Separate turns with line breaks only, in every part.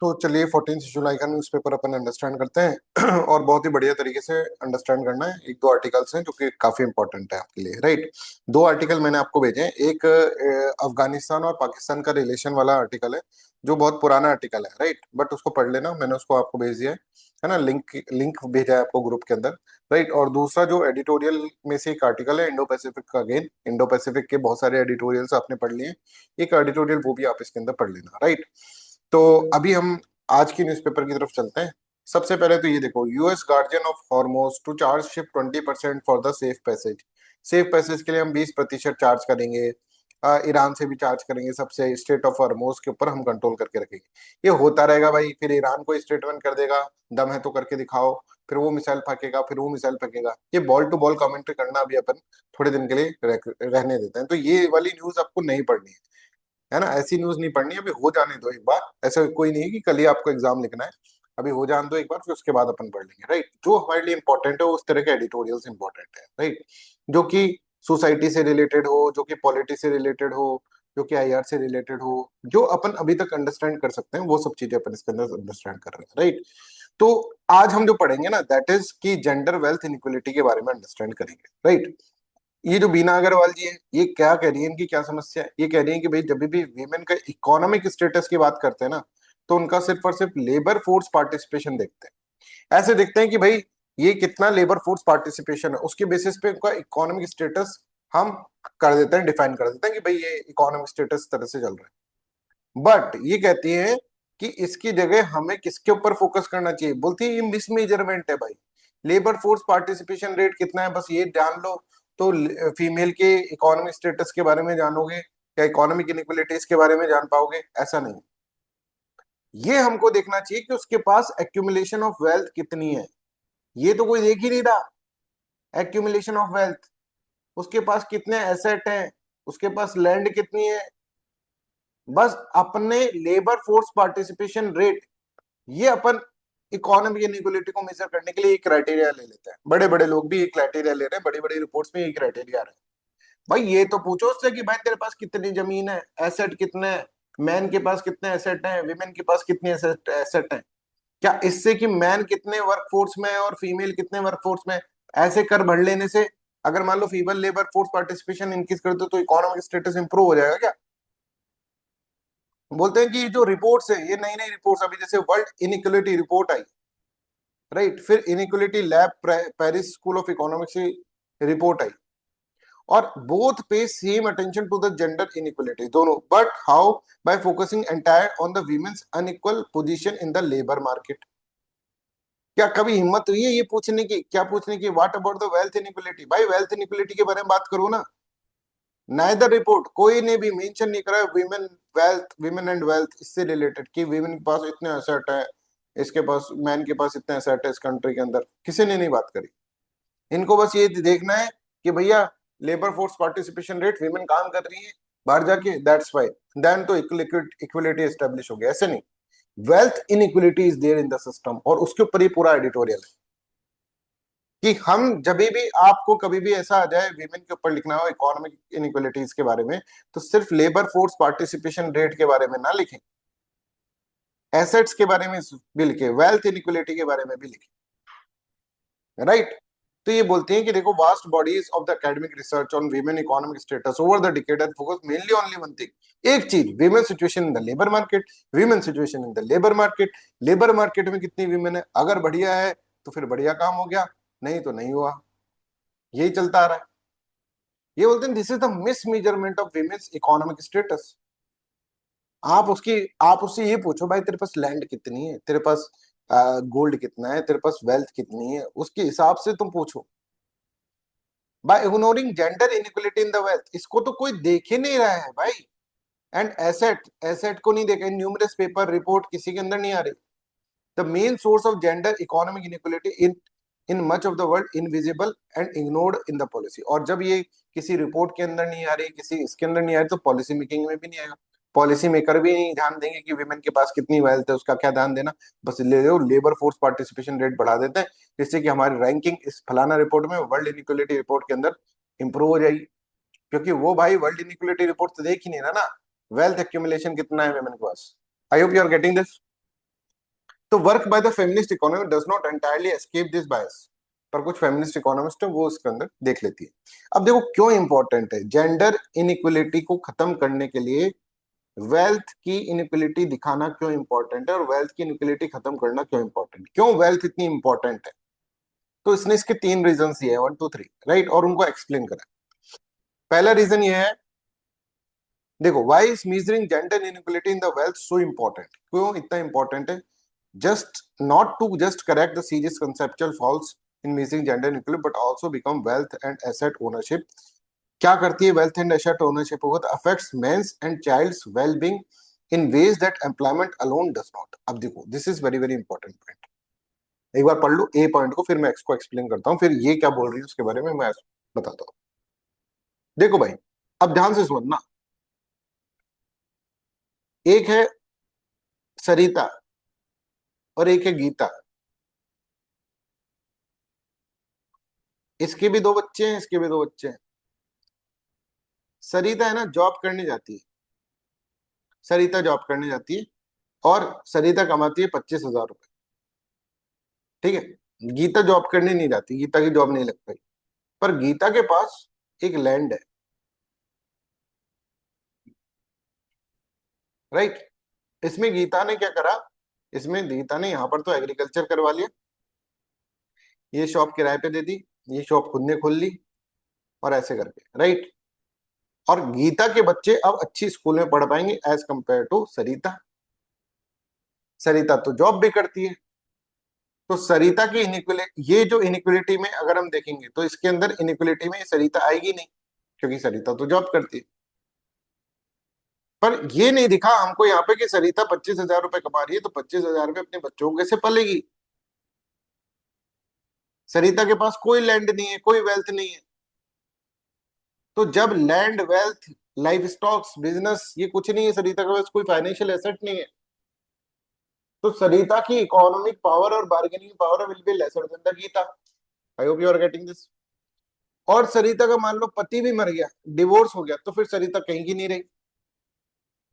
तो चलिए 14 जुलाई का न्यूज़पेपर अपन अंडरस्टैंड करते हैं और बहुत ही बढ़िया तरीके से अंडरस्टैंड करना है। एक दो आर्टिकल्स हैं जो कि काफी इंपॉर्टेंट है आपके लिए, राइट। दो आर्टिकल मैंने आपको भेजे हैं। एक अफगानिस्तान और पाकिस्तान का रिलेशन वाला आर्टिकल है जो बहुत पुराना आर्टिकल है, राइट, बट उसको पढ़ लेना, मैंने उसको आपको भेज दिया है ना। लिंक लिंक भेजा है आपको ग्रुप के अंदर, राइट। और दूसरा जो एडिटोरियल में से एक आर्टिकल है इंडो पैसिफिक का, अगेन इंडो पैसिफिक के बहुत सारे एडिटोरियल्स आपने पढ़ लिए, एक एडिटोरियल वो भी आप इसके अंदर पढ़ लेना, राइट। तो अभी हम आज की न्यूज़पेपर की तरफ चलते हैं। सबसे पहले तो ये देखो, US Guardian of Hormuz to charge ship 20% for the safe passage. Safe passage के लिए हम 20% चार्ज करेंगे। ईरान से भी चार्ज करेंगे, सबसे स्टेट ऑफ हॉर्मोज के ऊपर हम कंट्रोल करके रखेंगे। ये होता रहेगा भाई, फिर ईरान को स्टेटमेंट कर देगा, दम है तो करके दिखाओ, फिर वो मिसाइल फेंकेगा, फिर वो मिसाइल फेंकेगा। ये बॉल टू बॉल कमेंट्री करना अभी अपन थोड़े दिन के लिए रहने देते हैं। तो ये वाली न्यूज आपको नहीं पढ़नी है ना, ऐसी न्यूज नहीं पढ़नी है। अभी हो जाने दो एक बार, ऐसा कोई नहीं है कि कल ही आपको एग्जाम लिखना है। अभी हो जाने दो एक बार, फिर उसके बाद अपन पढ़ लेंगे, राइट। जो हमारे लिए इंपॉर्टेंट है उस तरह के एडिटोरियल्स इंपॉर्टेंट है, राइट, जो कि सोसाइटी से रिलेटेड हो, जो कि पॉलिटिक्स से रिलेटेड हो, जो कि आईआर से रिलेटेड हो, जो अपन अभी तक अंडरस्टैंड कर सकते हैं वो सब चीजें अपन इसके अंदर अंडरस्टैंड कर रहे हैं, राइट। तो आज हम जो पढ़ेंगे ना, दैट इज कि जेंडर वेल्थ इनइक्वलिटी के बारे में अंडरस्टैंड करेंगे, राइट। ये जो बीना अग्रवाल जी है, ये क्या कह रही है, इनकी क्या समस्या है? ये कह रही है कि भाई जब भी वीमेन का इकोनॉमिक स्टेटस की बात करते हैं ना, तो उनका सिर्फ और सिर्फ लेबर फोर्स पार्टिसिपेशन देखते हैं। ऐसे देखते हैं कि भाई ये कितना लेबर फोर्स पार्टिसिपेशन है, उसके बेसिस पे उनका इकोनॉमिक स्टेटस हम कर देते हैं, डिफाइन कर देते हैं कि भाई ये इकोनॉमिक स्टेटस इस तरह से चल रहा है। बट ये कहती है कि इसकी जगह हमें किसके ऊपर फोकस करना चाहिए? बोलती है ये मिस मेजरमेंट है भाई। लेबर फोर्स पार्टिसिपेशन रेट कितना है बस ये जान लो, तो फीमेल के इकोनॉमिक स्टेटस के बारे में जानोगे या इकोनॉमिक इनइक्वलिटीज के बारे में जान पाओगे? ऐसा नहीं। ये हमको देखना चाहिए कि उसके पास एक्यूमुलेशन ऑफ वेल्थ कितनी है। ये तो कोई देख ही नहीं रहा, एक्यूमुलेशन ऑफ वेल्थ। उसके पास कितने एसेट हैं, उसके पास लैंड कितनी है। बस अपने लेबर फोर्स पार्टिसिपेशन रेट, ये अपन इकोनॉमिक इनइक्वलिटी को मेजर करने के लिए एक क्राइटेरिया ले लेते हैं। बड़े बड़े लोग भी ये क्राइटेरिया ले रहे हैं, बड़ी बड़ी रिपोर्ट्स में ये क्राइटेरिया आ रहा है। भाई ये तो पूछो उससे कि भाई तेरे पास कितनी जमीन है, एसेट कितने हैं, मैन के पास कितने एसेट हैं, विमेन के पास कितने एसेट हैं। क्या इससे कि मैन कितने वर्कफोर्स में है और फीमेल कितने वर्कफोर्स में है, ऐसे कर भर लेने से अगर मान लो female labour force participation increase कर दो तो इकोनॉमिक स्टेटस इंप्रूव हो जाएगा क्या? बोलते हैं कि जो रिपोर्ट्स है, ये नई नई रिपोर्ट्स, अभी जैसे वर्ल्ड इनइक्वलिटी रिपोर्ट आई, राइट, फिर inequality lab Paris school of economics की रिपोर्ट आई, और both pay same attention to the gender inequality दोनों, but how? By focusing entire on the women's unequal position in the labour market. क्या कभी हिम्मत हुई है ये पूछने की, क्या पूछने की, what about the wealth inequality? भाई वेल्थ इनइक्वलिटी के बारे में बात करो ना। नाइदर रिपोर्ट कोई ने भी मेंशन नहीं करा women wealth, women and wealth इससे रिलेटेड कि विमेन के पास इतने एसेट है, इसके पास, मैन के पास इतने एसेट है इस कंट्री के अंदर, किसी ने नहीं बात करी। इनको बस ये देखना है कि भैया labour force participation rate, women काम कर रही है बाहर जाके, दैट्स फाइन, देन तो इक्वलिटी एस्टेब्लिश हो गया। ऐसे नहीं, wealth inequality is there in the system, और उसके ऊपर ये पूरा एडिटोरियल है कि हम जब भी आपको कभी भी ऐसा आ जाए विमेन के ऊपर लिखना हो इकोनॉमिक इनइक्वलिटीज के बारे में, तो सिर्फ लेबर फोर्स पार्टिसिपेशन रेट के बारे में ना लिखें, एसेट्स के बारे में भी लिखे, वेल्थ इनइक्वलिटी के बारे में भी लिखे, राइट। तो ये बोलते हैं कि देखो, vast bodies of the academic research on women economic status over the decade focus mainly only one thing, एक चीज, women situation in the labour market, women situation in the labour market. Labour market में कितनी women है, अगर बढ़िया है तो फिर बढ़िया काम हो गया, नहीं तो नहीं हुआ। यही चलता आ रहा है। ये बोलते हैं this is the mismeasurement of women's economic status. आप उससे ये पूछो भाई तेरे पास लैंड कितनी है, तेरे पास गोल्ड कितना है, तेरे पास वेल्थ कितनी है, उसके हिसाब से तुम पूछो। By ignoring gender inequality in the wealth, इसको तो कोई देख ही नहीं रहा है भाई। एंड एसेट, एसेट को नहीं देखा, न्यूमरस पेपर रिपोर्ट किसी के अंदर नहीं आ रही। The main source of gender economic inequality in much of the world invisible and ignored in the policy. और जब ये किसी रिपोर्ट के अंदर नहीं आ रही, किसी इसके अंदर नहीं आ रही, तो पॉलिसी मेकिंग में भी नहीं आएगा। पॉलिसी मेकर भी नहीं ध्यान देंगे कि विमेन के पास कितनी वेल्थ है, उसका क्या ध्यान देना। बस ले लो, लेबर फोर्स पार्टिसिपेशन रेट बढ़ा देते हैं, जिससे कि हमारी रैंकिंग इस फलाना रिपोर्ट में, वर्ल्ड इनइक्वलिटी रिपोर्ट के अंदर इंप्रूव हो जाएगी। क्योंकि वो भाई वर्ल्ड इनइक्वलिटी रिपोर्ट तो देख ही नहीं रहा ना, वेल्थ एक्यूमुलेशन कितना है विमेन के पास। I hope you are getting this. तो work by the feminist economy does not entirely escape this bias, पर कुछ फेमिनिस्ट इकोनॉमिस्ट है वो इसके अंदर देख लेती है। अब देखो क्यों इंपॉर्टेंट है जेंडर इनइक्वलिटी को खत्म करने के लिए, वेल्थ की इनइक्वलिटी दिखाना क्यों इंपॉर्टेंट है और वेल्थ की इनइक्वलिटी खत्म करना क्यों इंपॉर्टेंट, क्यों वेल्थ इतनी इंपॉर्टेंट है। तो इसने इसके तीन रीजन दिए हैं, 1 2 3, राइट, और उनको एक्सप्लेन करा। पहला रीजन ये है, देखो why is measuring gender inequality in the wealth so important, क्यों इतना इंपॉर्टेंट है। Just not to just correct the serious conceptual faults in measuring gender inequality but also become wealth and asset ownership। क्या करती है wealth and asset ownership होगा, affects men's and child's wellbeing in ways that employment alone does not. अब देखो this is very very important point, एक बार पढ़ लो ए point को, फिर मैं एक्स को एक्सप्लेन करता हूँ, फिर ये क्या बोल रही है उसके बारे में मैं बताता हूँ। देखो भाई, अब ध्यान से सुनना, एक है सरिता और एक है गीता, इसके भी दो बच्चे हैं, इसके भी दो बच्चे हैं। सरिता है ना जॉब करने जाती है, सरिता जॉब करने जाती है और सरिता कमाती है 25,000 रुपए, ठीक है। गीता जॉब करने नहीं जाती, गीता की जॉब नहीं लग पाई, पर गीता के पास एक लैंड है, राइट। इसमें गीता ने क्या करा, इसमें गीता ने यहाँ पर तो एग्रीकल्चर करवा लिया, ये शॉप किराए पे दे दी, ये शॉप खुद ने खोल ली, और ऐसे करके, राइट। और गीता के बच्चे अब अच्छी स्कूल में पढ़ पाएंगे एज कंपेयर टू सरिता। सरिता तो जॉब भी करती है, तो सरिता की इनइक्वलिटी, ये जो इनइक्वलिटी में अगर हम देखेंगे तो इसके अंदर इनइक्वलिटी में सरिता आएगी नहीं, क्योंकि सरिता तो जॉब करती है। पर ये नहीं दिखा हमको यहाँ पे कि सरिता 25,000 रुपए कमा रही है, तो 25,000 रुपए अपने बच्चों को कैसे पलेगी। सरिता के पास कोई लैंड नहीं है, कोई वेल्थ नहीं है। तो जब land, wealth, life stocks, business, ये कुछ नहीं है सरिता के पास, कोई फाइनेंशियल एसेट नहीं है, तो सरिता की इकोनॉमिक पावर और bargaining power will be lesser than the Geeta. I hope you are getting this. और सरिता का मान लो पति भी मर गया, डिवोर्स हो गया, तो फिर सरिता कहीं की नहीं रही,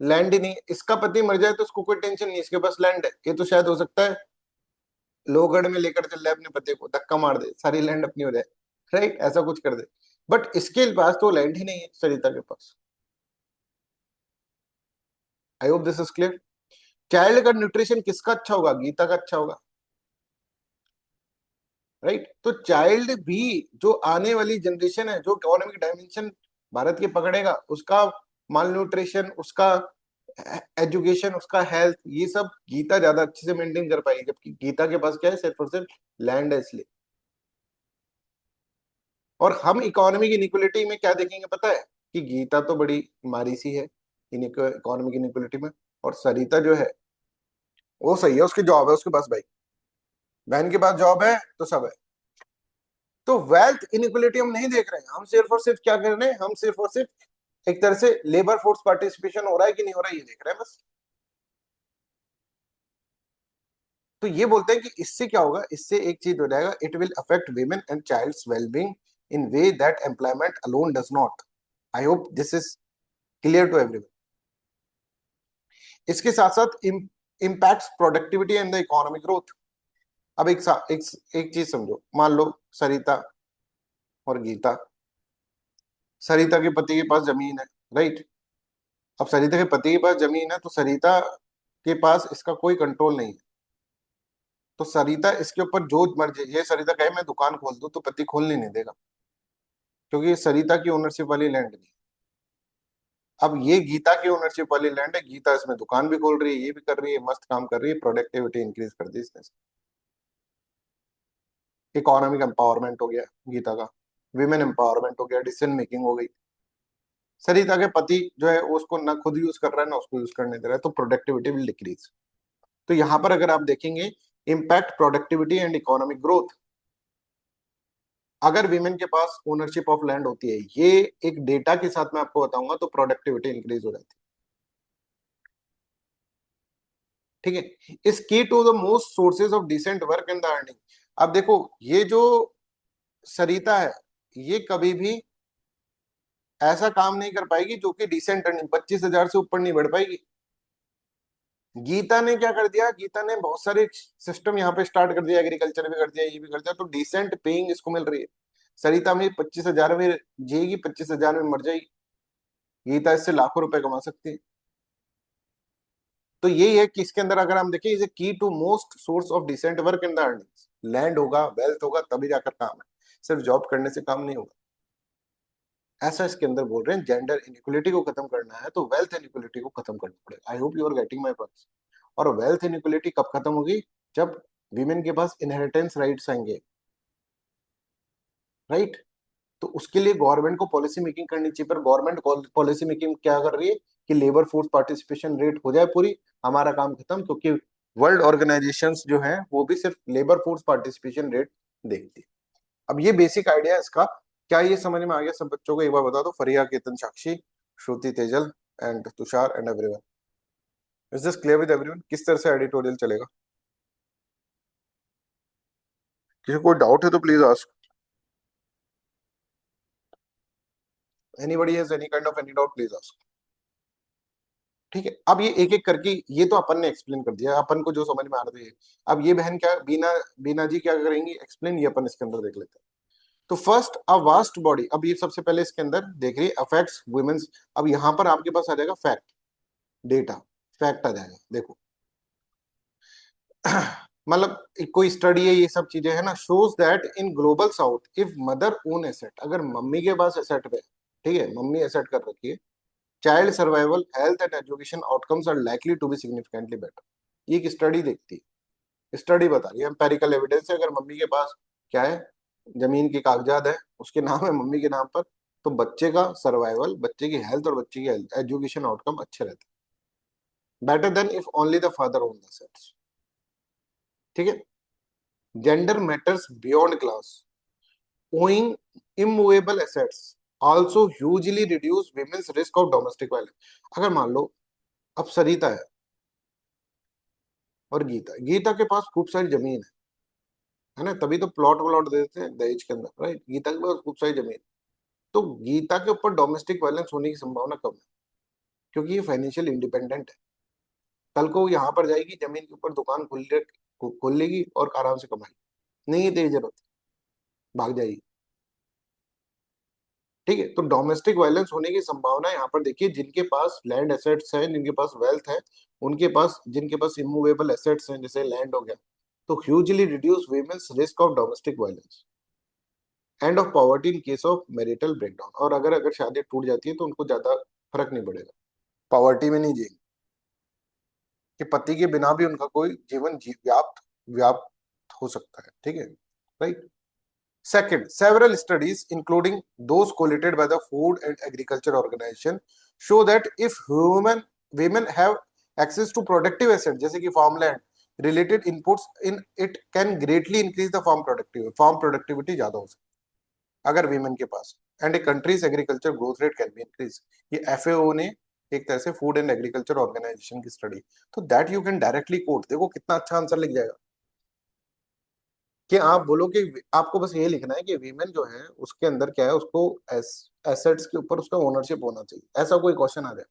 लैंड ही नहीं है। इसका पति मर जाए तो उसको कोई टेंशन नहीं, इसके पास लैंड है, ये तो शायद हो सकता है लोहगढ़ में लेकर चल रहा है अपने पति को, धक्का मार दे, सारी लैंड अपनी हो जाए, राइट, ऐसा कुछ कर दे। बट इसके पास तो लैंड ही नहीं है सरिता के पास। I hope this is clear. Child का न्यूट्रिशन किसका अच्छा होगा, गीता का अच्छा होगा, राइट। तो चाइल्ड भी, जो आने वाली जनरेशन है, जो इकोनॉमिक डायमेंशन भारत के पकड़ेगा, उसका माल न्यूट्रिशन, उसका एजुकेशन, उसका हेल्थ, ये सब गीता ज्यादा अच्छे से मेंटेन कर पाएगी, जबकि गीता के पास क्या है, सिर्फ और सिर्फ लैंड है इसलिए। और हम इकोनॉमिक इनिक्वलिटी में क्या देखेंगे पता है, कि गीता तो बड़ी मारी सी है इकोनॉमिक इनिक्वलिटी में, और सरिता जो है वो सही है, उसकी जॉब है उसके पास भाई, बहन के पास जॉब है तो सब है। तो वेल्थ इनइक्वलिटी हम नहीं देख रहे हैं, हम सिर्फ और सिर्फ क्या कर रहे हैं, हम सिर्फ और सिर्फ एक तरह से लेबर फोर्स पार्टिसिपेशन हो रहा है कि नहीं हो रहा है ये देख रहे हैं बस। तो ये बोलते हैं कि इससे क्या होगा, इससे एक चीज हो जाएगा, it will affect women and child's wellbeing in way that employment alone does not. I hope this is clear to everyone. इसके साथ साथ impacts productivity and the economic growth. अब एक चीज समझो, मान लो सरिता और गीता, सरिता के पति के पास जमीन है, राइट। अब सरिता के पति के पास जमीन है, तो सरिता के पास इसका कोई कंट्रोल नहीं है, तो सरिता इसके ऊपर जो मर्जी, ये सरिता कहे मैं दुकान खोल दूं तो पति खोलने नहीं देगा, क्योंकि ये सरिता की ओनरशिप वाली लैंड नहीं। अब ये गीता की ओनरशिप वाली लैंड है, गीता इसमें दुकान भी खोल रही है, ये भी कर रही है, मस्त काम कर रही है, प्रोडक्टिविटी इंक्रीज कर दी इसने, इकोनॉमिक एम्पावरमेंट हो गया गीता का, विमेन एम्पावरमेंट हो गया, डिसीजन मेकिंग हो गई। सरिता के पति जो है वो उसको ना खुद यूज कर रहा है ना उसको यूज करने दे रहा है, तो प्रोडक्टिविटी विल डिक्रीज। तो यहां पर अगर आप देखेंगे, impact productivity and economic growth, अगर विमेन के पास ओनरशिप ऑफ लैंड होती है, ये एक डेटा के साथ मैं आपको बताऊंगा, तो प्रोडक्टिविटी इंक्रीज हो जाती है, ठीक है। Is key to the most sources of decent work and the earning. अब देखो ये जो सरिता है, ये कभी भी ऐसा काम नहीं कर पाएगी जो कि डिसेंट अर्निंग 25,000 से ऊपर नहीं बढ़ पाएगी, गीता ने क्या कर दिया, गीता ने बहुत सारे सिस्टम यहाँ पे स्टार्ट कर दिया, एग्रीकल्चर भी कर दिया, ये भी कर दिया, तो डिसेंट पेइंग इसको मिल रही है। सरिता में 25,000 में जिएगी, 25,000 में मर जाएगी। गीता इससे लाखों रुपए कमा सकती है। तो यही है कि इसके अंदर अगर हम देखें, is a key to most source of decent work in the earnings. Land होगा, वेल्थ होगा, तभी जाकर काम है, सिर्फ जॉब करने से काम नहीं होगा। ऐसा इसके अंदर बोल रहे हैं, जेंडर इनइक्वलिटी को खत्म करना है तो वेल्थ इनइक्वलिटी को खत्म करना पड़ेगा। I hope you are getting my point. और वेल्थ इनइक्वलिटी कब खत्म होगी, जब विमेन के पास इनहेरिटेंस राइट्स आएंगे, राइट। तो उसके लिए गवर्नमेंट को पॉलिसी मेकिंग करनी चाहिए, पर गवर्नमेंट पॉलिसी मेकिंग क्या कर रही है कि लेबर फोर्स पार्टिसिपेशन रेट हो जाए पूरी, हमारा काम खत्म। क्योंकि वर्ल्ड ऑर्गेनाइजेशंस जो हैं वो भी सिर्फ लेबर फोर्स पार्टिसिपेशन रेट देखती है। अब ये बेसिक आइडिया है इसका। क्या ये समझ में आ गया सब बच्चों को? एक बार बता दो, Fariya, Ketan, Sakshi, Shruti, Tejal and Tushar and everyone, is this clear with everyone? किस तरह से एडिटोरियल चलेगा? किसी को डाउट है तो please ask. Anybody has any kind of any doubt, please ask. ठीक है, अब ये एक एक करके, ये तो अपन ने एक्सप्लेन कर दिया, अपन को जो समझ में आ रहा था ये। अब ये बहन क्या, बीना बीना जी क्या करेंगी एक्सप्लेन, ये अपन इसके अंदर देख लेते हैं। तो फर्स्ट, अ वास्ट बॉडी, अब ये सबसे पहले इसके अंदर देख रही है अफेक्ट्स वुमेन्स। अब यहां पर आपके पास आ जाएगा फैक्ट, डेटा, फैक्ट आ जाएगा, देखो। मतलब कोई स्टडी है, ये सब चीजें है ना, shows that in global south if mother own asset, अगर मम्मी के पास एसेट पे, ठीक है, मम्मी एसेट कर रखी है, child survival, health and education outcomes are likely to be significantly better. ये एक स्टडी देखती है, स्टडी बता रही है, एम्पेरिकल एविडेंस है। अगर मम्मी के पास क्या है, जमीन के कागजात है, उसके नाम है मम्मी के नाम पर, तो बच्चे का सर्वाइवल, बच्चे की हेल्थ और बच्चे की एजुकेशन आउटकम अच्छे रहते हैं, better than if only the father own the sets. ठीक है, gender matters beyond class, owing immovable assets also hugely reduce women's risk of domestic violence. अगर मान लो अब सरिता है और गीता, गीता के पास खूब सारी जमीन है ना, तभी तो प्लॉट व्लॉट देते हैं दहेज के अंदर, राइट। गीता के पास खूब सारी जमीन, तो गीता के ऊपर डोमेस्टिक वायलेंस होने की संभावना कम है, क्योंकि ये फाइनेंशियल इंडिपेंडेंट है। कल को यहाँ पर जाएगी, जमीन के ऊपर दुकान खोल लेगी और आराम से कमाएगी, नहीं है तेरी जरूरत, भाग जाएगी। ठीक है, तो डोमेस्टिक वायलेंस होने की संभावना यहाँ पर देखिए, जिनके पास लैंड एसेट्स हैं, जिनके पास वेल्थ है, उनके पास, जिनके पास इमूवेबल एसेट्स हैं जैसे लैंड हो गया, तो hugely reduce women's risk of domestic violence and of poverty in case of marital breakdown. और अगर अगर शादी टूट जाती है तो उनको ज्यादा फर्क नहीं पड़ेगा, पॉवर्टी में नहीं जिएंगे, कि पति के बिना भी उनका कोई जीवन व्याप्त व्याप्त हो सकता है। ठीक है, right. Second, several studies, including those collated by the Food and Agriculture Organization, show that if women have access to productive assets, जैसे कि farmland, related inputs in it can greatly increase the farm productivity ज्यादा हो सकती है अगर women के पास, and a country's agriculture growth rate can be increased। ये FAO ने एक तरह से फूड एंड एग्रीकल्चर ऑर्गेनाइजेशन की स्टडी, तो that you can directly quote, देखो कितना अच्छा आंसर लिख जाएगा, कि आप बोलो कि आपको बस ये लिखना है कि वीमेन जो है उसके अंदर क्या है, उसको एसेट्स के ऊपर उसका ओनरशिप होना चाहिए, ऐसा कोई क्वेश्चन आ जाए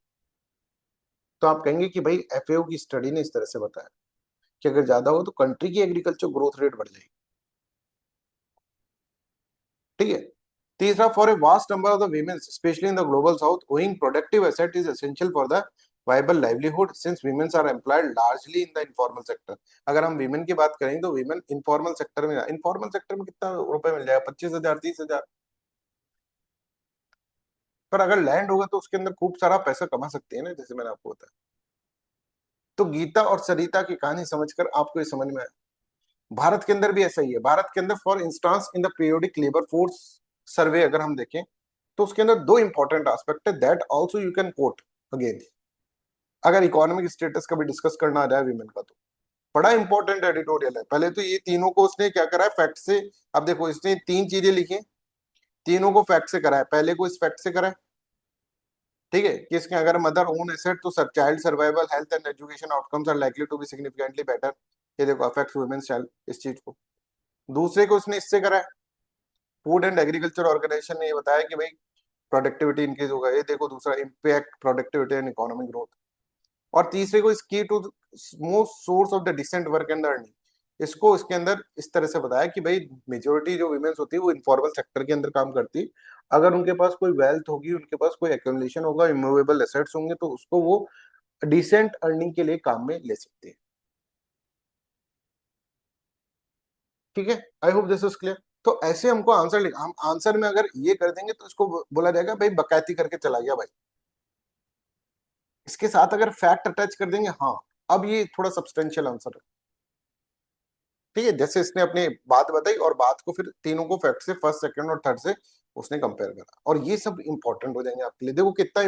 तो आप कहेंगे कि भाई एफएओ की स्टडी ने इस तरह से बताया कि अगर ज्यादा हो तो कंट्री की एग्रीकल्चर ग्रोथ रेट बढ़ जाएगी। ठीक है, तीसरा, for a vast number of the women specially in the global south owing productive asset is essential for the viable livelihood since women are employed largely in the informal sector. अगर हम women की बात करें तो women informal sector में, informal sector में कितना रुपए मिल जाएगा, 25,000, 30,000। पर अगर लैंड होगा तो उसके अंदर खूब सारा पैसा कमा सकती है ना, जैसे मैंने आपको बताया। तो गीता और सरिता की कहानी समझकर आपको ये समझ में आया, भारत के अंदर भी ऐसा ही है। भारत के अंदर for instance in the periodic labour force survey अगर हम देखें तो उसके अंदर दो इंपॉर्टेंट एस्पेक्ट है, that also you can coat again, अगर इकोनॉमिक स्टेटस का भी डिस्कस करना आ जाए विमेन का तो बड़ा इंपॉर्टेंट एडिटोरियल है। पहले तो ये तीनों को उसने क्या करा है, फैक्ट से। अब देखो इसने तीन चीजें लिखी, तीनों को फैक्ट से करा है। पहले को इस फैक्ट से करा है, ठीक है, कि इसके अगर मदर ओन एसेट तो सर child survival, health and education outcomes are likely to be significantly better. ये देखो अफेक्ट वुमेन्स चाइल्ड, इस चीज को। दूसरे को उसने इससे करा है, फूड एंड एग्रीकल्चर ऑर्गेनाइजेशन ने ये बताया कि भाई प्रोडक्टिविटी इंक्रीज होगा। ये देखो दूसरा, impact productivity and economic growth. और तीसरे को is key to most source of the decent work and earning. इसको इसके अंदर इस तरह से बताया कि भाई मेजोरिटी जो विमेन्स होती है वो इनफॉर्मल सेक्टर के अंदर काम करती, अगर उनके पास कोई वेल्थ होगी, उनके पास कोई एक्यूमुलेशन होगा, इमूवेबल एसेट्स होंगे, तो उसको वो डिसेंट अर्निंग के लिए काम में ले सकते हैं। ठीक है, आई होप दिस इज क्लियर। तो ऐसे हमको आंसर लिखा, हम आंसर में अगर ये कर देंगे तो इसको बोला जाएगा भाई बकैती करके चला गया भाई। इसके साथ अगर फैक्ट अटैच कर देंगे, हाँ अब ये थोड़ा सब्सटेंशियल आंसर है। ठीक है, जैसे इसने अपनी बात बताई और बात को फिर तीनों को फैक्ट से, फर्स्ट सेकंड और थर्ड से उसने कंपेयर करा, और ये सब इंपॉर्टेंट हो जाएंगे आपके लिए। देखो कितना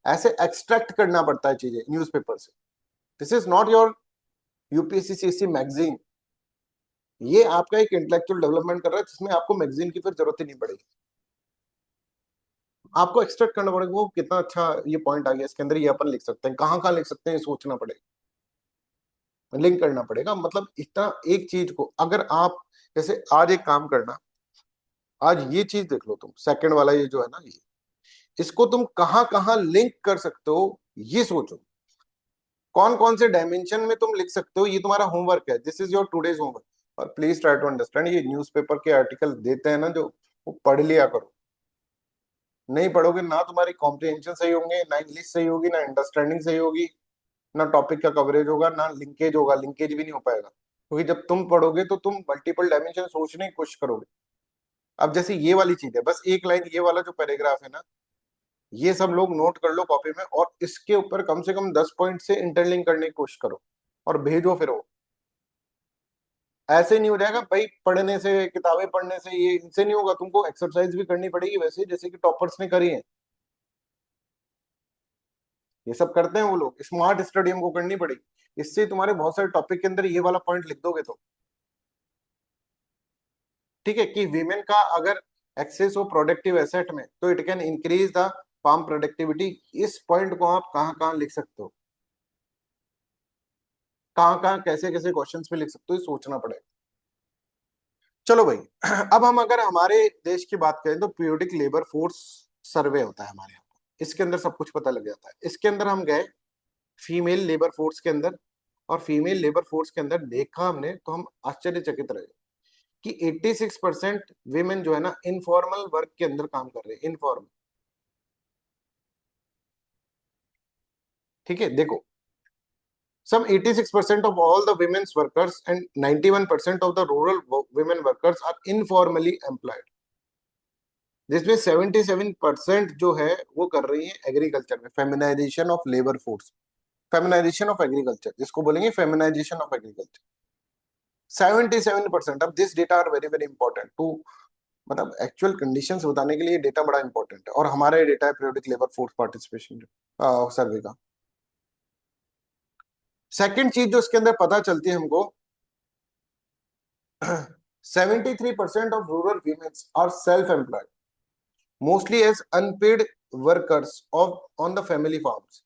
ऐसे एक्सट्रैक्ट करना पड़ता है चीजें न्यूज़पेपर से। This is not your UPSC CSC magazine. ये आपका एक इंटेलेक्चुअल डेवलपमेंट कर रहा है जिसमें आपको मैगजीन की फिर जरूरत ही नहीं पड़ेगी। आपको एक्सट्रैक्ट करना पड़ेगा वो कितना अच्छा ये पॉइंट आ गया इसके अंदर, ये अपन लिख सकते हैं, कहाँ कहाँ लिख सकते हैं ये सोचना पड़ेगा, लिंक करना पड़ेगा। मतलब इतना एक चीज को अगर आप, जैसे आज एक काम करना, आज ये चीज देख लो तुम, सेकंड वाला ये जो है ना, ये इसको तुम कहाँ कहाँ लिंक कर सकते हो, ये सोचो। कौन कौन से डायमेंशन में तुम लिख सकते हो, ये तुम्हारा होमवर्क है, this is your today's homework. और प्लीज ट्राई टू अंडरस्टैंड, ये न्यूज़पेपर के आर्टिकल देते हैं ना जो, वो पढ़ लिया करो। नहीं पढ़ोगे ना तुम्हारी कॉम्प्रिहेंशन सही होंगे, ना इंग्लिश सही होगी, ना अंडरस्टैंडिंग सही होगी, ना टॉपिक का कवरेज होगा, ना लिंकेज होगा, लिंकेज भी नहीं हो पाएगा। क्योंकि जब तुम पढ़ोगे तो तुम मल्टीपल डायमेंशन सोचने की कोशिश करोगे। अब जैसे ये वाली चीज है, बस एक लाइन, ये वाला जो पैराग्राफ है ना, ये सब लोग नोट कर लो कॉपी में, और इसके ऊपर कम से कम 10 पॉइंट से इंटरलिंक करने की कोशिश करो और भेजो फिर वो। ऐसे नहीं हो जाएगा भाई, पढ़ने से, किताबें पढ़ने से ये इनसे नहीं होगा, तुमको एक्सरसाइज भी करनी पड़ेगी वैसे जैसे कि टॉपर्स ने करी है। ये सब करते हैं वो लोग, स्मार्ट स्टडी हमको करनी पड़ेगी। इससे तुम्हारे बहुत सारे टॉपिक के अंदर ये वाला पॉइंट लिख दोगे तो ठीक है, कि वीमेन का अगर एक्सेस हो प्रोडक्टिव एसेट में तो it can increase the farm productivity. इस पॉइंट को आप कहाँ कहाँ लिख सकते हो, कहाँ कहाँ कैसे कैसे क्वेश्चंस में लिख सकते हो, ये सोचना पड़ेगा। चलो भाई अब हम अगर हमारे देश की बात करें तो पीरियोडिक लेबर फोर्स सर्वे होता है हमारे यहाँ, इसके अंदर सब कुछ पता लग जाता है। इसके अंदर हम गए फीमेल लेबर फोर्स के अंदर, और फीमेल लेबर फोर्स के अंदर देखा हमने तो हम आश्चर्यचकित रहे कि 86% विमेन जो है ना इनफॉर्मल वर्क के अंदर काम कर रहे हैं, इनफॉर्मल। ठीक है, देखो some 86% of all the women's workers and 91% of the rural women workers are informally employed, जिसमें 77% जो है वो कर रही है एग्रीकल्चर में। Feminization of labour force, feminization of agriculture, जिसको बोलेंगे फेमिनाइजेशन ऑफ एग्रीकल्चर, 77%। अब this data are very very important to, मतलब एक्चुअल कंडीशंस बताने के लिए डेटा बड़ा इंपॉर्टेंट है, और हमारा ये डेटा है पीरियोडिक लेबर फोर्स पार्टिसिपेशन सर्वे का। सेकंड चीज जो इसके अंदर पता चलती है हमको, 73% of rural women are self-employed, mostly as unpaid workers of on the family farms,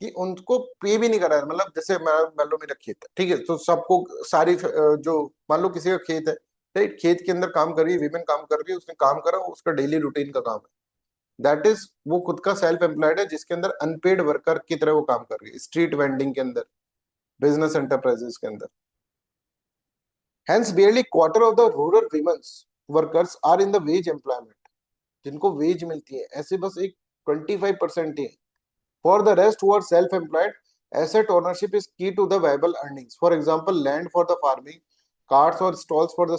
कि उनको पे भी नहीं करा है। मतलब जैसे मान लो मेरा खेत है, ठीक है, तो सबको सारी जो, मान लो किसी का खेत है, राइट, खेत के अंदर काम कर रही है विमेन, काम कर रही है, उसने काम करा, उसका डेली रूटीन का काम है, दैट इज वो खुद का सेल्फ एम्प्लॉयड है, जिसके अंदर अनपेड वर्कर की तरह वो काम कर रही है, स्ट्रीट वेंडिंग के अंदर, बिजनेस एंटरप्राइजेस के अंदर। Hence, barely quarter of the rural women's workers are in the wage employment, जिनको वेज मिलती है, ऐसे बस एक 25% ही है। For the rest who are self-employed, asset ownership is key to the viable earnings. For example, land for the farming, carts or stalls for the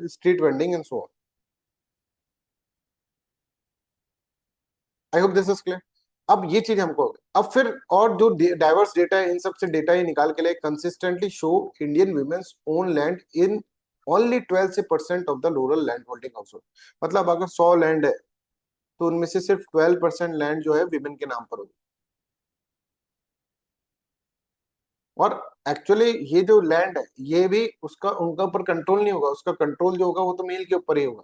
street vending and so on. I hope this is clear. अब ये चीज हमको, अब फिर और जो diverse data है इन सब से डेटा ही निकाल के लिए, consistently show Indian women's own land in only 12 से percent of the rural land holding household. मतलब अगर 100 लैंड है तो उनमें से सिर्फ 12% लैंड जो है विमेन के नाम पर होगी। और एक्चुअली ये जो लैंड है ये भी उसका उनका ऊपर कंट्रोल नहीं होगा, उसका कंट्रोल जो होगा वो तो मेल के ऊपर ही होगा,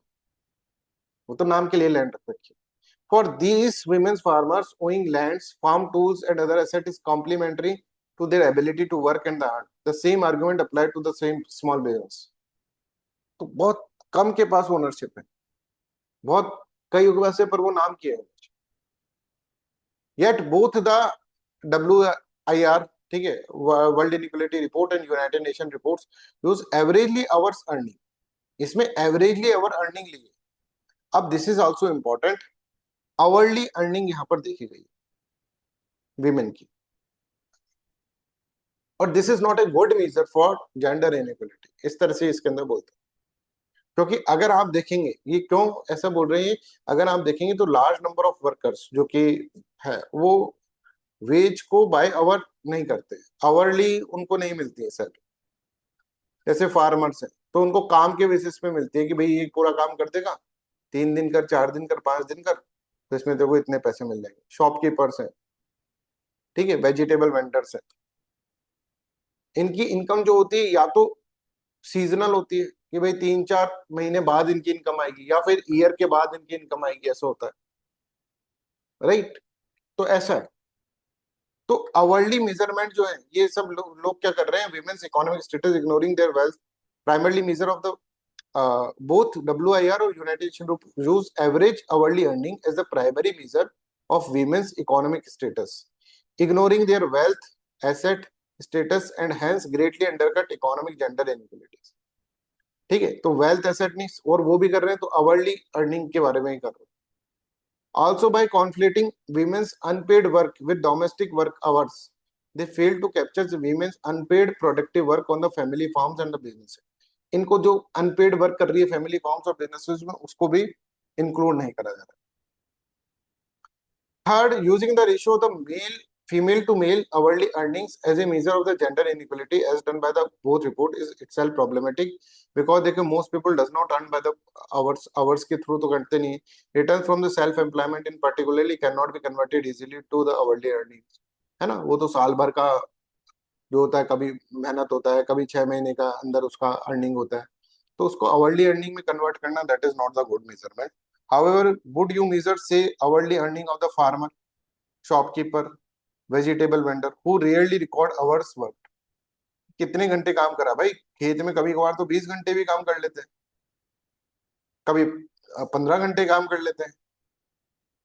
वो तो नाम के लिए लैंड रख रखी है। For these women farmers, owning lands, farm tools, and other assets is complementary to their ability to work and earn. The same argument applied to the same small business. तो बहुत कम के पास ओनरशिप है, बहुत कई के पर वो नाम किया है। Yet both the IR, ठीक है, World Inequality Report and United Nation reports use averagely hours earning, इसमें एवरेजली आवर अर्निंग ली है। अब this is also important, hourly earning यहां पर देखी गई विमेन की, और this is not a good measure for gender inequality, इस तरह से इसके अंदर बोलते हैं। क्योंकि अगर आप देखेंगे, ये क्यों ऐसा बोल रहे हैं, अगर आप देखेंगे तो लार्ज नंबर ऑफ वर्कर्स जो कि है वो वेज को बाय आवर नहीं करते, आवरली उनको नहीं मिलती है सैलरी। जैसे फार्मर्स हैं तो उनको काम के बेसिस पे मिलती है कि भाई ये पूरा काम कर देगा, 3 दिन कर, 4 दिन कर, 5 दिन कर, तो इसमें तेरे को इतने पैसे मिल जाएंगे। शॉपकीपर्स हैं, ठीक है, वेजिटेबल वेंडर्स हैं, इनकी इनकम जो होती है या तो सीजनल होती है कि भाई 3-4 महीने बाद इनकी इनकम आएगी, या फिर ईयर के बाद इनकी इनकम आएगी, ऐसा होता है, राइट। तो ऐसा है। तो आवरली मेजरमेंट जो है, ये सब लोग क्या कर रहे हैं, women's economic status ignoring their wealth, primarily measure of the both WIR or United Nations Group use average hourly earning as the primary measure of women's economic status, ignoring their wealth, asset status, and hence greatly undercut economic gender inequalities. ठीक है, तो wealth asset नहीं, और वो भी कर रहे हैं तो अवर्ली अर्निंग के बारे में ही कर रहे हैं। Also by conflating women's unpaid work with domestic work hours, they fail to capture the women's unpaid productive work on the family farms and the business. इनको जो अनपेड वर्क कर रही है फैमिली फार्म्स और बिजनेसेस में, उसको भी include नहीं करा जा रहा। Third, using the ratio of the male female to male hourly earnings as a measure of the gender inequality as done by the both report is itself problematic, because देखो most people does not earn by the hours के through तो करते नहीं, returns from the self employment in particularly cannot be converted easily to the hourly earnings, है ना। वो तो साल भर का जो होता है, कभी मेहनत होता है, कभी 6 महीने का अंदर उसका अर्निंग होता है, तो उसको अवर्ली अर्निंग में कन्वर्ट करना, that is not the good measurement. However would you measure से hourly earning of the farmer, shopkeeper, vegetable vendor who rarely record hours work, कितने घंटे काम करा भाई खेत में, कभी कभार तो 20 घंटे भी काम कर लेते हैं, कभी 15 घंटे काम कर लेते हैं।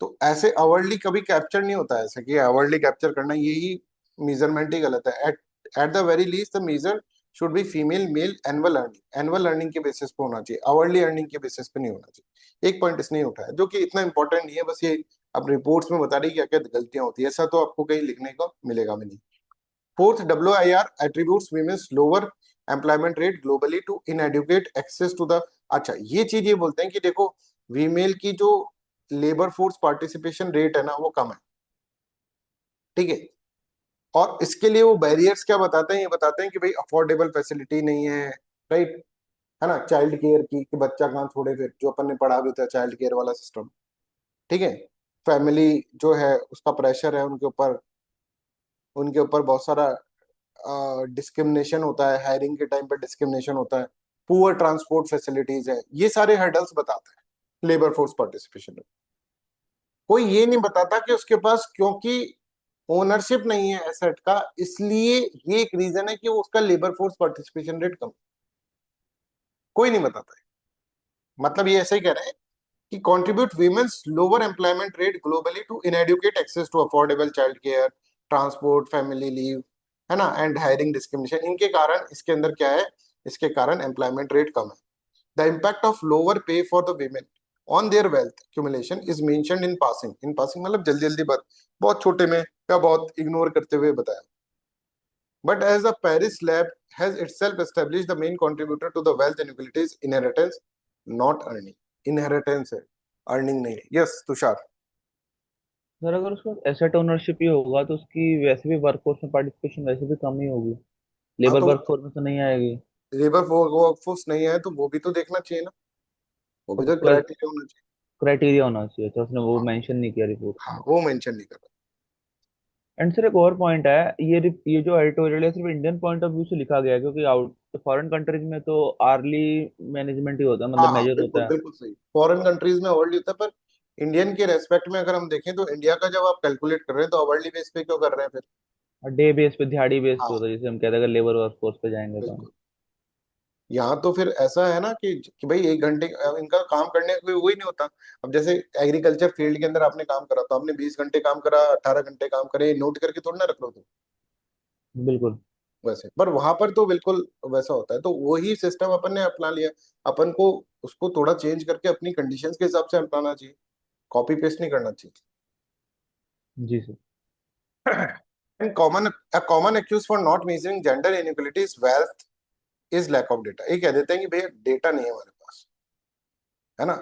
तो ऐसे अवर्ली कभी कैप्चर नहीं होता है, ऐसे कि अवर्ली कैप्चर करना, यही मेजरमेंट ही गलत है। At the very least the measure should be female male annual earning, annual earning के बेसिस पे होना चाहिए, अवर्ली अर्निंग के बेसिस पे नहीं होना चाहिए। एक पॉइंट इसने उठाया जो कि इतना इंपॉर्टेंट नहीं है, बस ये अब रिपोर्ट्स में बता रही क्या क्या गलतियां होती है, ऐसा तो आपको कहीं लिखने को मिलेगा भी नहीं। Fourth, WIR attributes women's lower employment rate globally to inadequate access to the, अच्छा ये चीज ये बोलते हैं कि देखो फीमेल की जो लेबर फोर्स पार्टिसिपेशन रेट है ना वो कम है, ठीक है, और इसके लिए वो बैरियर्स क्या बताते हैं, ये बताते हैं कि भाई अफोर्डेबल फैसिलिटी नहीं है, राइट, है ना, चाइल्ड केयर की, कि बच्चा कहाँ छोड़े, फिर जो अपन ने पढ़ा भी था चाइल्ड केयर वाला सिस्टम, ठीक है, फैमिली जो है उसका प्रेशर है उनके ऊपर, उनके ऊपर बहुत सारा डिस्क्रिमिनेशन होता है, हायरिंग के टाइम पे डिस्क्रिमिनेशन होता है, पुअर ट्रांसपोर्ट फैसिलिटीज है, ये सारे हर्डल्स बताते हैं लेबर फोर्स पार्टिसिपेशन में। कोई ये नहीं बताता कि उसके पास, क्योंकि ओनरशिप नहीं है एसेट का, इसलिए ये एक रीजन है कि वो उसका लेबर फोर्स पार्टिसिपेशन रेट कम, कोई नहीं बताता है। मतलब ये ऐसे ही कह रहे हैं कि contribute women's lower employment rate globally to inadequate access to affordable child care, transport, family leave, है ना, एंड हायरिंग डिस्क्रिमिनेशन, इनके कारण इसके अंदर क्या है, इसके कारण एम्प्लॉयमेंट रेट कम है। द इम्पैक्ट ऑफ लोअर पे for the women on their wealth accumulation is mentioned in passing मतलब जल्दी जल्दी बात, बहुत छोटे में या बहुत इग्नोर करते हुए बताया। But as the Paris lab has itself established, the main contributor to the wealth inequality is inheritance, not earning. Inheritance है, earning नहीं है। Yes, तुषार।
सर अगर उसका एसेट ओनरशिप ही होगा तो उसकी वैसे भी वर्कफोर्स में पार्टिसिपेशन वैसे भी कम ही होगी,
हाँ
लेबर
तो
वर्कफोर्स में तो नहीं आएगी।
लेबर वर्कफोर्स नहीं है तो वो भी तो देखना चाहिए ना, वो भी
तो
तो
उसका
क्राइटेरिया होना चाहिए।
क्राइटेरिया होना चाहिए, तो उसने वो
हाँ,
मेंशन नहीं किया रिपोर्ट
हाँ
में।
वो मेंशन नहीं कर रहा।
एंड सर एक और पॉइंट है, ये जो एडिटोरियल है सिर्फ इंडियन पॉइंट ऑफ व्यू से लिखा गया है, क्योंकि आउट फॉरेन कंट्रीज में तो आर्ली मैनेजमेंट ही होता है,
हाँ
मतलब
हाँ
मेजर
बिल्कुल
होता है।
बिल्कुल सही, फॉरेन कंट्रीज में अवार्ड होता है, पर इंडियन के रेस्पेक्ट में अगर हम देखें तो इंडिया का जब आप कैलकुलेट कर रहे हैं तो अवार्डली बेस पे क्यों कर रहे हैं फिर।
और डे बेस पे, दिहाड़ी बेस पे
हाँ
होता है, जैसे हम कहते हैं अगर लेबर वर्कफोर्स पे जाएंगे तो हम।
बिल्कुल। यहाँ तो फिर ऐसा है ना कि भाई 1 घंटे इनका काम करने का कोई वही नहीं होता। अब जैसे एग्रीकल्चर फील्ड के अंदर आपने काम करा तो आपने 20 घंटे काम करा, 18 घंटे काम करे, नोट करके थोड़ी ना रख लो तुम,
बिल्कुल।
वैसे, पर वहां पर तो बिल्कुल वैसा होता है, तो वही सिस्टम अपन ने अपना लिया। अपन को उसको थोड़ा चेंज करके अपनी कंडीशंस के हिसाब से अपनाना चाहिए, कॉपी पेस्ट नहीं करना चाहिए।
जी sir.
And a common excuse for not measuring gender inequality is wealth is lack of data। ये कह देते हैं कि भैया डेटा नहीं है हमारे पास, है ना।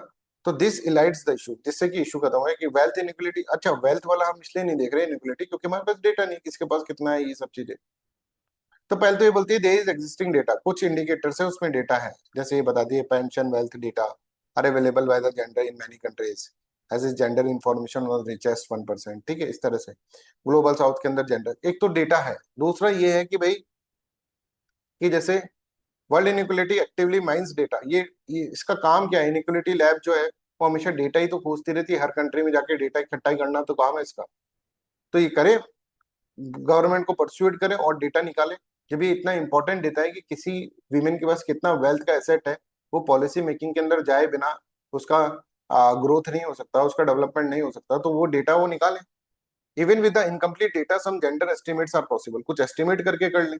तो दिस इलाइट्स द इशू, जिससे कि इशू खत्म है कि वेल्थ इनइक्वलिटी। अच्छा, वेल्थ वाला हम इसलिए नहीं देख रहे इनइक्वलिटी क्योंकि हमारे पास डेटा नहीं, किसके पास कितना है, ये सब चीजें। तो पहले तो ये बोलती है देयर इज एग्जिस्टिंग डेटा, कुछ इंडिकेटर्स है उसमें डेटा है, जैसे ये बताती है pension wealth data are available by the gender in many countries as is gender information on richest 1%। ठीक है, इस तरह से ग्लोबल साउथ के अंदर जेंडर, एक तो डेटा है। दूसरा ये है कि भाई कि जैसे world inequality actively mines data, ये इसका काम क्या है, इनइक्वलिटी लैब जो है वो हमेशा डेटा ही तो खोजती रहती है, हर कंट्री में जाके डेटा इकट्ठा ही करना तो काम है इसका। तो ये करे, गवर्नमेंट को परस्यूट करे और डेटा निकाले। जब ये इतना इंपॉर्टेंट डेटा है कि किसी वीमेन के पास कितना वेल्थ का एसेट है, वो पॉलिसी मेकिंग के अंदर जाए बिना उसका ग्रोथ नहीं हो सकता, उसका डेवलपमेंट नहीं हो सकता, तो वो डेटा वो निकाले। Even with the incomplete data some gender estimates are possible, कुछ एस्टिमेट करके कर ले,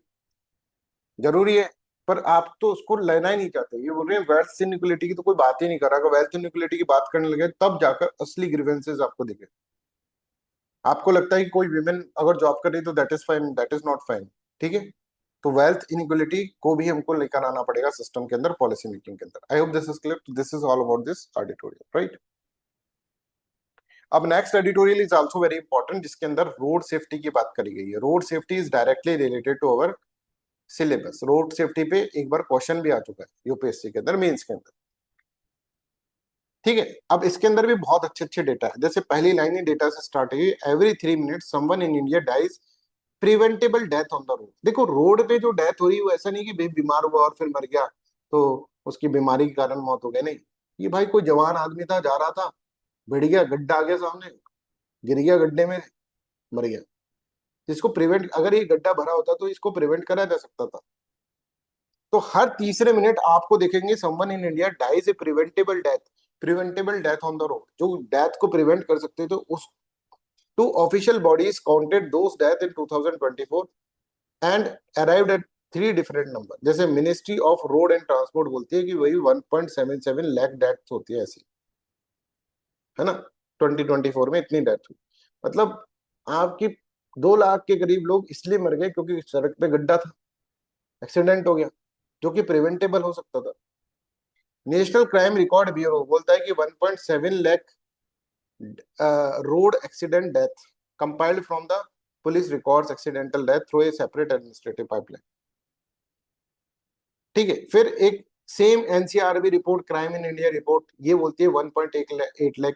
जरूरी है। पर आप तो उसको लेना ही नहीं चाहते, ये बोल रहे हैं वेल्थ इनइक्वलिटी की तो कोई बात ही नहीं कर रहा। अगर वेल्थ इनइक्वलिटी की बात करने लगे तब जाकर असली ग्रीवेंसेस आपको दिखे। आपको लगता है कि कोई विमेन अगर जॉब कर रही है तो that is fine, that is not fine. ठीक है, तो वेल्थ इनइक्वलिटी को भी हमको लेकर आना पड़ेगा सिस्टम के अंदर, पॉलिसी मेकिंग के अंदर। I hope this is clear. This is all about this editorial, right. अब next editorial is also very important, जिसके अंदर रोड सेफ्टी की बात करी गई है। Road safety is directly related to our syllabus. Road safety पे एक बार क्वेश्चन भी आ चुका है यूपीएससी के अंदर, मेंस के अंदर। ठीक है, अब इसके अंदर भी बहुत अच्छे अच्छे डेटा है। जैसे पहली लाइन ही डेटा से स्टार्ट हुई, every 3 minute someone in India dies preventable death on the road. देखो, रोड पे जो डेथ हो रही है वो ऐसा नहीं कि भाई बीमार हुआ और फिर मर गया तो उसकी बीमारी के कारण मौत हो गई, नहीं। ये भाई कोई जवान आदमी था, जा रहा था, भिड़ गया, गड्ढा आ गया सामने, गिर गया गड्ढे में, मर गया। इसको प्रिवेंट, अगर ये गड्ढा भरा होता तो इसको प्रिवेंट करा जा सकता था। तो हर तीसरे मिनट आपको देखेंगे someone in India dies a preventable death, preventable death on the road, जो डेथ को प्रिवेंट कर सकते थे। तो उस two official bodies counted those death in 2024 and arrived at three different number. जैसे ministry of road and transport बोलती है कि वही 1.77 लाख डेथ होती है ऐसी, है ना। 2024 में इतनी डेथ हुई, मतलब आपकी 2 लाख के करीब लोग इसलिए मर गए क्योंकि सड़क पे गड्ढा था, एक्सीडेंट हो गया, जो कि प्रिवेंटेबल हो सकता था। नेशनल क्राइम रिकॉर्ड ब्यूरो बोलता है कि 1.7 lakh road accident death compiled from the police records accidental death through a separate administrative pipeline. ठीक है, फिर एक same NCRB report, crime in India report, ये बोलती है 1.8 lakh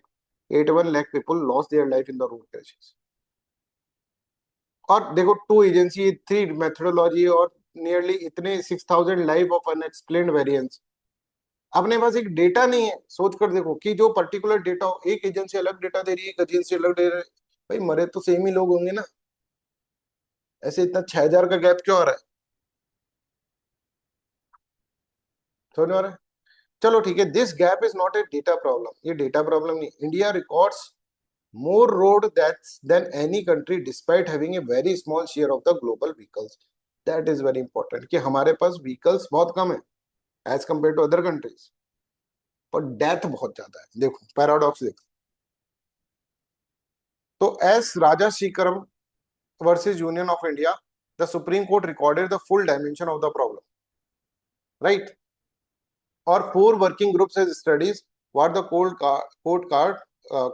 81 lakh people lost their life in the road crashes. और देखो, 2 एजेंसी, 3 मेथोडोलॉजी और नियरली इतने 6,000 लाइफ ऑफ अनएक्सप्लेन्ड वेरिएंस। अपने पास एक डेटा नहीं है, सोच कर देखो कि जो पर्टिकुलर डेटा हो, एक एजेंसी अलग डेटा दे रही है, एक एजेंसी अलग दे रही है, भाई मरे तो सेम ही लोग होंगे ना, ऐसे इतना 6,000 का गैप क्यों आ रहा है? समझ में आ रहा है? चलो ठीक है, this gap is not A data problem, ये डेटा प्रॉब्लम नहीं। India records more road deaths than any country despite having a very small share of the global vehicles। that is very important कि हमारे पास vehicles बहुत कम है as compared to other countries, पर death बहुत ज्यादा है। देखो पैराडॉक्स देखो। तो S Rajaseekaran versus Union of India, the Supreme Court recorded the full dimension of the problem, right. और 4 working groups has studies what the court card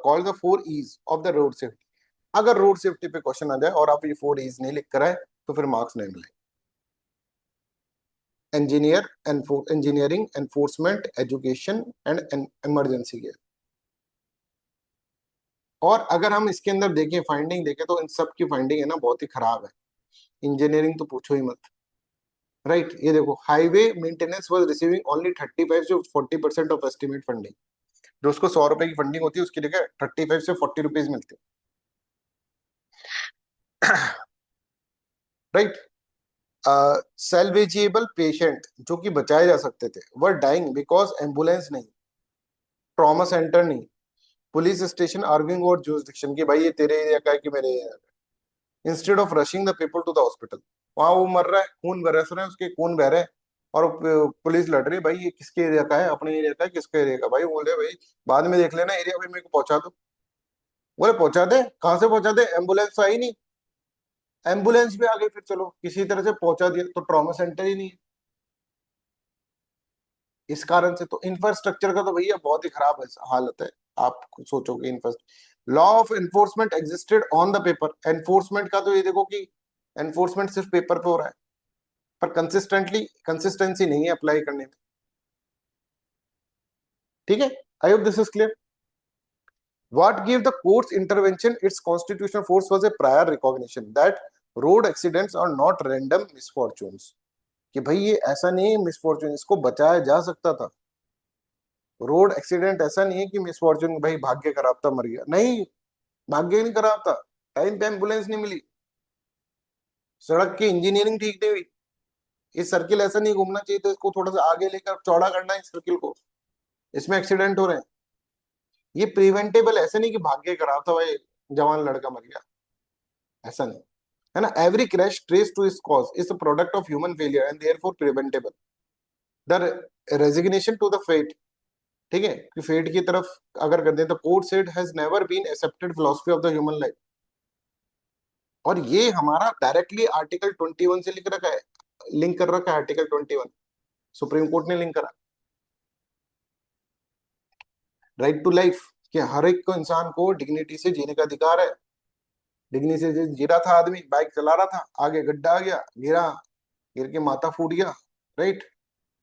called the 4 E's of the road safety. अगर road safety पे question आ जाए और आप ये 4 E's नहीं लिख कर आए तो फिर मार्क्स नहीं मिले। Engineering, enforcement, education and emergency care. और अगर हम इसके अंदर देखें, फाइंडिंग देखें, तो इन सब की फाइंडिंग है ना बहुत ही खराब है। इंजीनियरिंग तो पूछो ही मत, राइट। ये देखो, highway maintenance was receiving only 35 से 40% ऑफ एस्टिमेट फंडिंग। जो उसको 100 रुपए की फंडिंग होती है उसकी जगह 35 से 40 रुपीज मिलती है, राइट। सेल्वेजिएबल पेशेंट जो कि बचाए जा सकते थे वर डाइंग बिकॉज एम्बुलेंस नहीं, ट्रॉमा सेंटर नहीं, police station arguing over jurisdiction कि भाई ये तेरे एरिया का है कि मेरे एरिया का, instead of rushing the people to the hospital. वहां वो मर रहा है, खून बरस रहे हैं उसके, खून बह रहे हैं, और पुलिस लड़ रही है, भाई ये किसके एरिया का है, अपने एरिया का है किसके एरिया का, भाई बोले भाई बाद में देख लेना एरिया, भाई मेरे को पहुंचा दो। बोले पहुंचा दे, कहाँ से पहुंचा दे, एम्बुलेंस तो आई नहीं। एम्बुलेंस भी आ गई, फिर चलो किसी तरह से पहुंचा दिया, तो ट्रॉमा सेंटर ही नहीं है। इस कारण से तो इंफ्रास्ट्रक्चर का तो भैया बहुत ही खराब हालत है। आप सोचोगे infrastructure, law of enforcement existed on the paper, enforcement का तो ये देखो कि एनफोर्समेंट सिर्फ पेपर पे हो रहा है, पर कंसिस्टेंसी नहीं है अप्लाई करने में। ठीक है, आई hope this is clear. What gave the court's intervention its constitutional force was a prior recognition that road accidents are not random misfortunes, कि भाई ये ऐसा नहीं है मिसफॉर्चून, इसको बचाया जा सकता था। रोड एक्सीडेंट ऐसा नहीं है कि मिसफॉर्चून, भाई भाग्य खराब था मर गया, नहीं, भाग्य नहीं खराब था, टाइम पे एम्बुलेंस नहीं मिली, सड़क की इंजीनियरिंग ठीक नहीं हुई, ये सर्किल ऐसा नहीं घूमना चाहिए था, इसको थोड़ा सा आगे लेकर चौड़ा करना है इस सर्किल को, इसमें एक्सीडेंट हो रहे हैं। ये प्रिवेंटेबल, ऐसा नहीं कि भाग्य खराब था भाई जवान लड़का मर गया, ऐसा नहीं है ना। Every crash trace to its cause is a product of human failure and therefore preventable. The resignation to the fate, ठीक है, कि फेट की तरफ अगर कर दें तो court said has never been accepted philosophy of the human life. और ये हमारा डायरेक्टली आर्टिकल 21 से लिख रखा है, लिंक कर रखा है आर्टिकल 21, सुप्रीम कोर्ट ने लिंक करा। राइट टू लाइफ, कि हर एक को, इंसान को डिग्निटी से जीने का अधिकार है। डिग्निटी से जी रहा था आदमी, बाइक चला रहा था, आगे गड्ढा आ गया, गिरा, गिर के माथा फूट गया, राइट,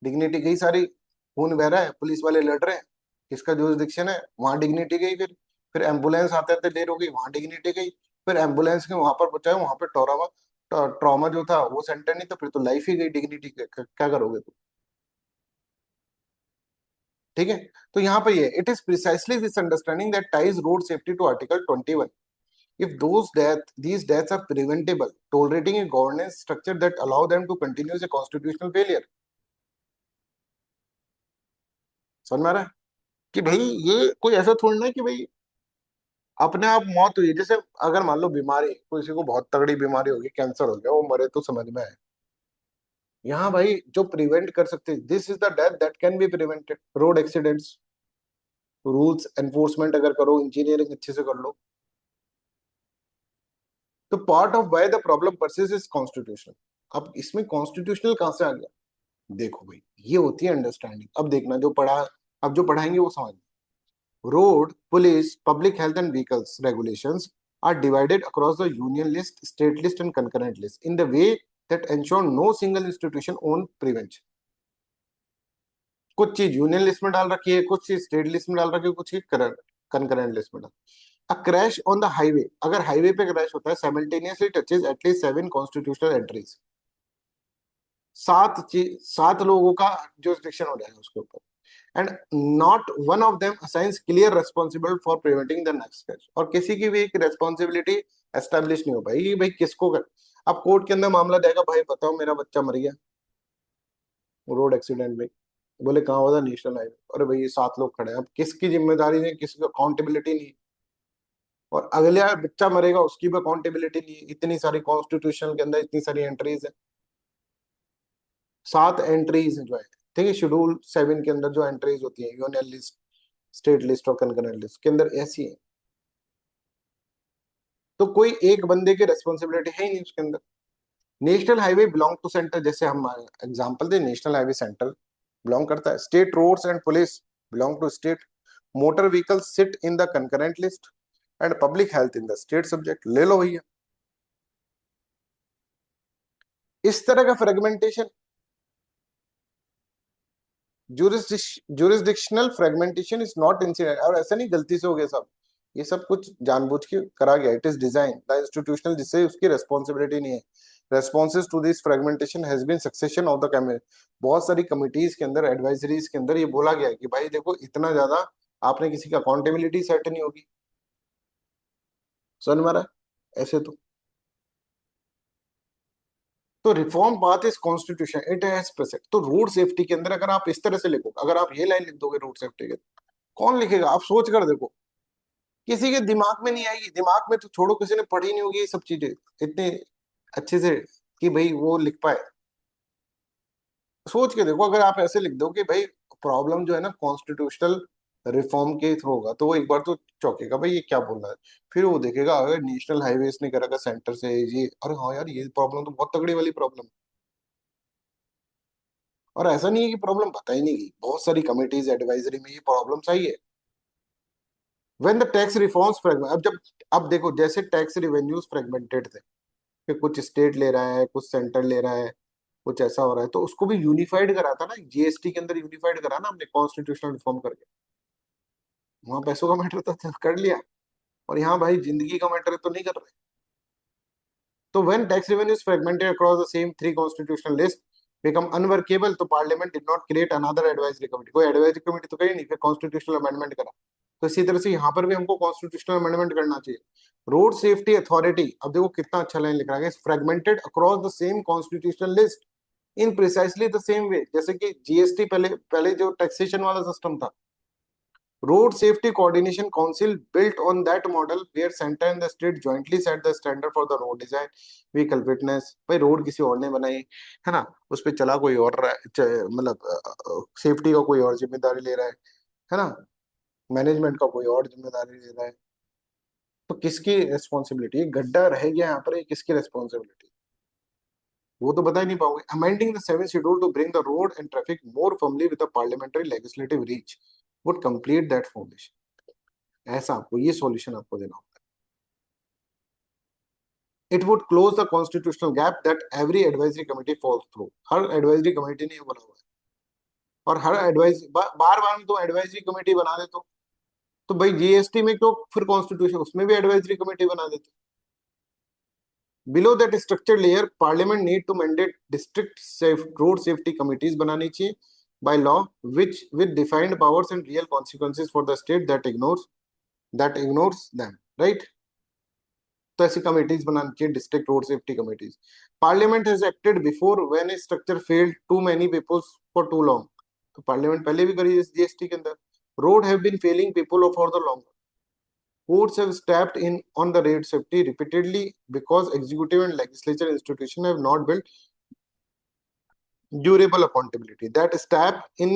डिग्निटी गई सारी, खून बह रहा है, पुलिस वाले लड़ रहे हैं, किसका जुरिस्डिक्शन है, वहां डिग्निटी गई। फिर एम्बुलेंस आते आते देर हो गई, वहां डिग्निटी गई। फिर एम्बुलेंस के वहां पर पहुंचाए, वहां पर ट्रॉमा, ट्रॉमा जो था वो सेंटर नहीं, तो फिर तो लाइफ ही गई डिग्निटी, क्या करोगे तुम। ठीक है, तो यहाँ पे ये it is precisely this understanding that ties road safety to article 21। If these deaths are preventable, tolerating a governance structure that allow them to continue is a constitutional failure। समझ में आ रहा है कि भाई ये कोई ऐसा थोड़ी ना है कि भाई अपने आप मौत हुई, जैसे अगर मान लो बीमारी, किसी को बहुत तगड़ी बीमारी होगी, कैंसर हो गया, वो मरे तो समझ में आए। यहाँ भाई जो प्रिवेंट कर सकते, this is the death that can be prevented, road accidents, rules enforcement अगर करो, इंजीनियरिंग अच्छे से कर लो, तो part of why the problem persist is constitutional. अब इसमें कॉन्स्टिट्यूशनल कहां से आ गया, देखो भाई ये होती है अंडरस्टैंडिंग। अब देखना जो पढ़ा, अब जो पढ़ाएंगे वो समझ। Road police public health and vehicles regulations are divided across the union list, state list and concurrent list in the way that ensure no single institution own prevention. कुछ चीज यूनियन लिस्ट में डाल रखी है, कुछ चीज स्टेट लिस्ट में डाल रखी है, कुछ चीज कंकरेंट लिस्ट में डाल। A crash on the highway, अगर हाईवे पे क्रैश होता है, simultaneously touches at least 7 constitutional entries, सात लोगों का जुरिस्डिक्शन हो जाएगा उसके ऊपर, and not one of them assigns clear responsible for preventing the next case. और किसी की भी एक रेस्पॉन्सिबिलिटी एस्टेब्लिश नहीं हो पाई, भाई किसको कर। अब कोर्ट के अंदर मामला जाएगा, भाई बताओ मेरा बच्चा मर गया रोड एक्सीडेंट में, बोले कहाँ हुआ था, नेशनल हाईवे, अरे भाई ये 7 लोग खड़े हैं, अब किसकी जिम्मेदारी नहीं, किसकी अकाउंटेबिलिटी नहीं, और अगले बच्चा मरेगा उसकी भी अकाउंटेबिलिटी नहीं है। इतनी सारी कॉन्स्टिट्यूशन के अंदर इतनी सारी एंट्रीज है, 7 एंट्रीज जो है, ठीक है, शेड्यूल 7 के अंदर जो एंट्रीज होती है, यूनियन लिस्ट, स्टेट लिस्ट और कंकरेंट लिस्ट के अंदर ऐसी है, तो कोई एक बंदे की रेस्पॉन्सिबिलिटी है ही नहीं उसके अंदर। National highway belong to centre, जैसे हम एग्जांपल दे, नेशनल हाईवे सेंटर बिलोंग करता है, state roads and police belong to state, motor vehicle sit in the concurrent list and public health in the state subject. ले लो भैया, इस तरह का fragmentation, jurisdictional fragmentation is not incident, और ऐसा नहीं गलती से हो गया सब, ये सब कुछ जानबूझ के करा गया, it is design the institutional, जिससे उसकी रेस्पॉन्सिबिलिटी नहीं है। Responses to this fragmentation has been succession of the committee, बहुत सारी कमिटीज के अंदर, एडवाइजरीज के अंदर ये बोला गया है कि भाई देखो इतना ज्यादा आपने किसी की अकाउंटेबिलिटी सेट नहीं होगी। समझ मारा ऐसे तो reform path is constitution it has present. तो रोड सेफ्टी के अंदर अगर आप इस तरह से लिखो, अगर आप ये लाइन लिख दोगे रोड सेफ्टी के, कौन लिखेगा, आप सोच कर देखो, किसी के दिमाग में नहीं आएगी, दिमाग में तो छोड़ो, किसी ने पढ़ी नहीं होगी ये सब चीजें इतने अच्छे से, कि भाई वो लिख पाए। सोच के देखो, अगर आप ऐसे लिख दो कि भाई प्रॉब्लम जो है ना कॉन्स्टिट्यूशनल रिफॉर्म के थ्रू होगा, तो वो एक बार तो चौंकेगा भाई ये क्या बोल रहा है। फिर वो देखेगा अगर नेशनल हाईवेज नहीं करेगा सेंटर से ये, अरे हाँ यार ये प्रॉब्लम तो बहुत तगड़ी वाली प्रॉब्लम। और ऐसा नहीं है कि प्रॉब्लम पता ही नहीं की, बहुत सारी कमिटीज एडवाइजरी में ये प्रॉब्लम आई है। When the tax reforms fragment, अब जब, अब देखो जैसे टैक्स रेवेन्यूज फ्रेगमेंटेड थे कि कुछ स्टेट ले रहा है कुछ सेंटर ले रहा है, कुछ ऐसा हो रहा है, तो उसको भी यूनिफाइड करा था ना जीएसटी के अंदर, यूनिफाइड करा ना हमने कॉन्स्टिट्यूशनल रिफॉर्म करके। वहां पैसों का मैटर तो कर लिया, और यहाँ भाई जिंदगी का मैटर तो नहीं कर रहे। तो when tax revenue is fragmented across the same three constitutional list become unworkable, तो parliament did not create another advisory committee, कोई एडवाइजरी कमेटी तो करी नहीं, फिर कॉन्स्टिट्यूशनल अमेंडमेंट करा। तो इसी तरह से यहाँ पर भी हमको कॉन्स्टिट्यूशनल अमेंडमेंट करना चाहिए। रोड सेफ्टी अथॉरिटी, अब देखो कितना अच्छा लाइन लिख रहा है, fragmented across the same constitutional list in precisely the same way, जैसे कि जीएसटी पहले पहले जो टैक्सेशन वाला सिस्टम था, road safety coordination council built on that model where center and the state jointly set the standard for the road design, vehicle fitness। भाई road किसी और ने बनाई है ना, उस पे चला कोई और रहा है, मतलब सेफ्टी का कोई और जिम्मेदारी ले रहा है ना, मैनेजमेंट का कोई और जिम्मेदारी ले रहा है। तो किसकी रेस्पॉन्सिबिलिटी, गड्ढा रह गया यहाँ पर, ये किसकी रेस्पॉन्सिबिलिटी, वो तो बता ही नहीं पाओगे। Amending the seven schedule to bring the road and traffic more firmly with the parliamentary legislative reach would complete that foundation. ऐसा आपको ये सॉल्यूशन आपको देना होगा। It would close the constitutional gap that every advisory committee falls through, हर advisory committee ने ये बोला हुआ है। और हर एडवाइज बार बार में तो एडवाइजरी कमेटी बना दे, तो भाई जीएसटी में क्यों फिर कॉन्स्टिट्यूशन उसमें भी एडवाइजरी कमेटी बना देते। Below that structure layer parliament need to mandate district safe road safety committees बनानी चाहिए by law, which with defined powers and real consequences for the state that ignores them, right. तो ऐसी committees बनानी चाहिए, district road safety committees. Parliament has acted before when a structure failed to many peoples for too long, तो parliament पहले भी करी इस GST के अंदर। Road have been Fehling people for the long, courts have stepped in on the road safety repeatedly because executive and legislature institution have not built durable accountability. That step in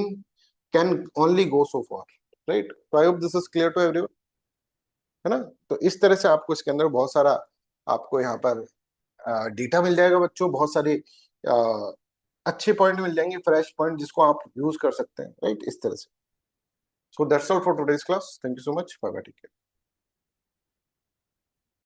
can only go so far, right? So I hope this is clear to everyone, है ना। तो इस तरह से आपको इसके अंदर बहुत सारा आपको यहाँ पर डेटा मिल जाएगा बच्चों, बहुत सारे अच्छे पॉइंट मिल जाएंगे, फ्रेश पॉइंट जिसको आप यूज कर सकते हैं, राइट, इस तरह से। So that's all for today's class, thank you so much, bye bye, take care.